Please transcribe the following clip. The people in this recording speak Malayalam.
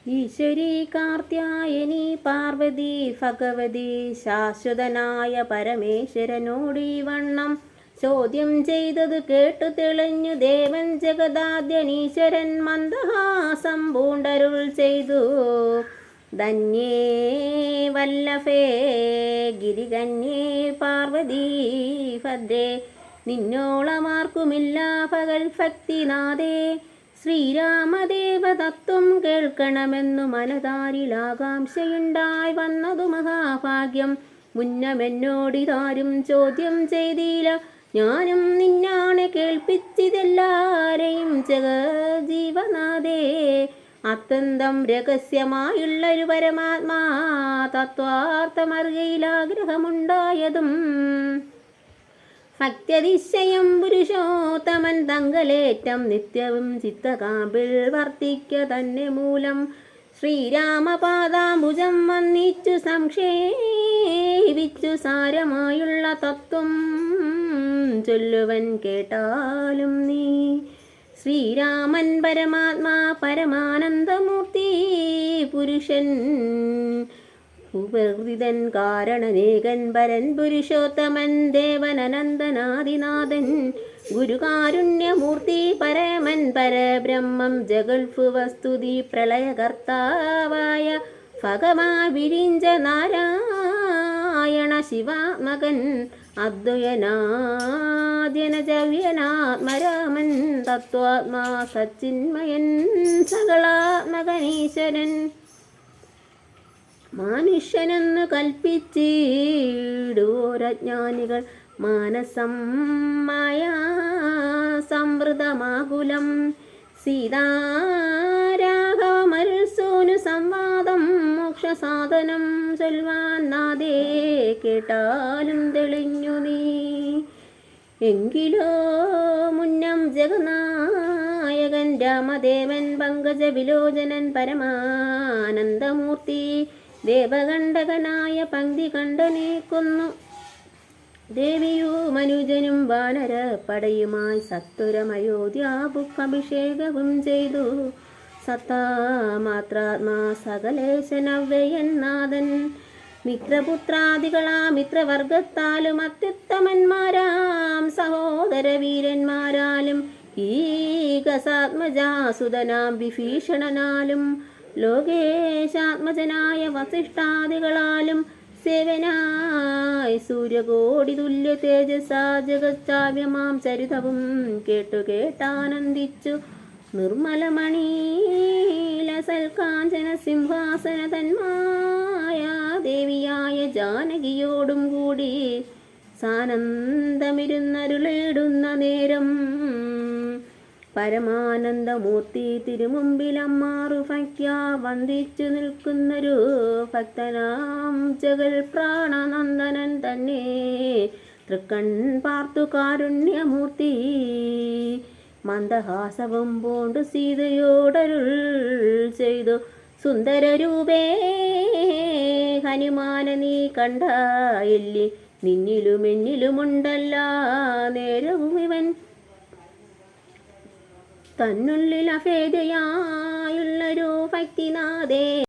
ഈശ്വരി കാർത്യായനി പാർവതി ഭഗവതി ശാശ്വതനായ പരമേശ്വരനോട് ഈ വണ്ണം ചോദ്യം ചെയ്തത് കേട്ടു തെളിഞ്ഞു ദേവൻ ജഗദാദ്യനീശ്വരൻ മന്ദഹാസം പൂണ്ടരുൾ ചെയ്തു. ധന്യേ വല്ലഭേ ഗിരികന്യേ പാർവതി ഭദ്രേ നിന്നോളമാർക്കുമില്ല പകൽ ഭക്തിനാഥേ. ശ്രീരാമദേവതത്വം കേൾക്കണമെന്നു മനതാരിലാകാംക്ഷയുണ്ടായി വന്നതു മഹാഭാഗ്യം. മുന്നമെന്നോടിതാരും ചോദ്യം ചെയ്തില്ല, ഞാനും നിന്നാണ് കേൾപ്പിച്ചിതെല്ലാരെയും ജഗജീവനാഥേ. അത്യന്തം രഹസ്യമായുള്ളൊരു പരമാത്മാ തത്വാർത്ഥമറിയയിലാഗ്രഹമുണ്ടായതും ഭക്ത്യതിശയം പുരുഷോത്തമൻ തങ്കലേറ്റം നിത്യവും ചിത്തകാമ്പിൽ വർത്തിക്ക തന്നെ മൂലം. ശ്രീരാമപാദാംബുജം വന്നിച്ചു സംക്ഷേപിച്ചു സാരമായുള്ള തത്വം ചൊല്ലുവൻ കേട്ടാലും നീ. ശ്രീരാമൻ പരമാത്മാ പരമാനന്ദമൂർത്തി പുരുഷൻ ഉപകൃതൻ കാരണനേകൻ പരൻ പുരുഷോത്തമൻ ദേവൻ അനന്തനാദിനാഥൻ ഗുരുകാരുണ്യമൂർത്തി പരമൻ പരബ്രഹ്മം ജഗൽഫു വസ്തുതി പ്രളയകർത്താവായ ഭഗവാ വിരിഞ്ച നാരായണ ശിവാത്മകൻ അദ്വയനാദ്യനജവ്യനാത്മരാമൻ തത്വാത്മാ സച്ചിന്മയൻ സകളാത്മകനീശ്വരൻ. മനുഷ്യനെന്ന് കൽപ്പിച്ചിടുവോരജ്ഞാനികൾ മാനസം മായാ സംവൃതമാകുലം. സീതാരാഘവമരുൾസൂനു സംവാദം മോക്ഷസാധനം ചൊൽവാൻ നാദേ കേട്ടാലും തെളിഞ്ഞു നീ. എങ്കിലോ മുന്നം ജഗനായകൻ രാമദേവൻ പങ്കജ വിലോചനൻ പരമാനന്ദമൂർത്തി ദേവകണ്ഠകനായ പങ്ക്തി കണ്ടനേക്കുന്നു. ദേവിയു മനുജനും വാനര പടയുമായി സത്വരമയോധ്യാഭുക്കഭിഷേകവും ചെയ്തു. സത്താമാത്രാത്മാ സകലേശനവ്യയൻ നാഥൻ മിത്രപുത്രാദികളാ മിത്രവർഗത്താലും അത്യുത്തമന്മാരാം സഹോദര വീരന്മാരാലും ഈകസാത്മജാസുതനാം വിഭീഷണനാലും ലോകേശാത്മജനായ വസിഷ്ഠാദികളാലും സേവനായി സൂര്യകോടി തുല്യ തേജസാ ജഗച്ചാവ്യമാം ചരിതവും കേട്ടാനന്ദിച്ചു. നിർമ്മലമണീലസൽക്കാഞ്ചന സിംഹാസന തന്മായ ദേവിയായ ജാനകിയോടും കൂടി സാനന്ദമിരുന്നരുളിടുന്ന നേരം പരമാനന്ദമൂർത്തി തിരുമുമ്പിലമ്മാറു ഭക്ത്യാ വന്ദിച്ചു നിൽക്കുന്നൊരു ഭക്തനാം ജഗൽ പ്രാണനന്ദനൻ തന്നെ തൃക്കൺ പാർത്തു കാരുണ്യമൂർത്തി മന്ദഹാസവും പൂണ്ടു സീതയോടരുൾ ചെയ്തു. സുന്ദരരൂപേ ഹനുമാന നീ കണ്ടായില്ലേ, നിന്നിലും എന്നിലുമുണ്ടല്ല നേരവും ഇവൻ തന്നുള്ളിൽ അഭേദയായുള്ളൊരു ഭക്തിനാഥേ.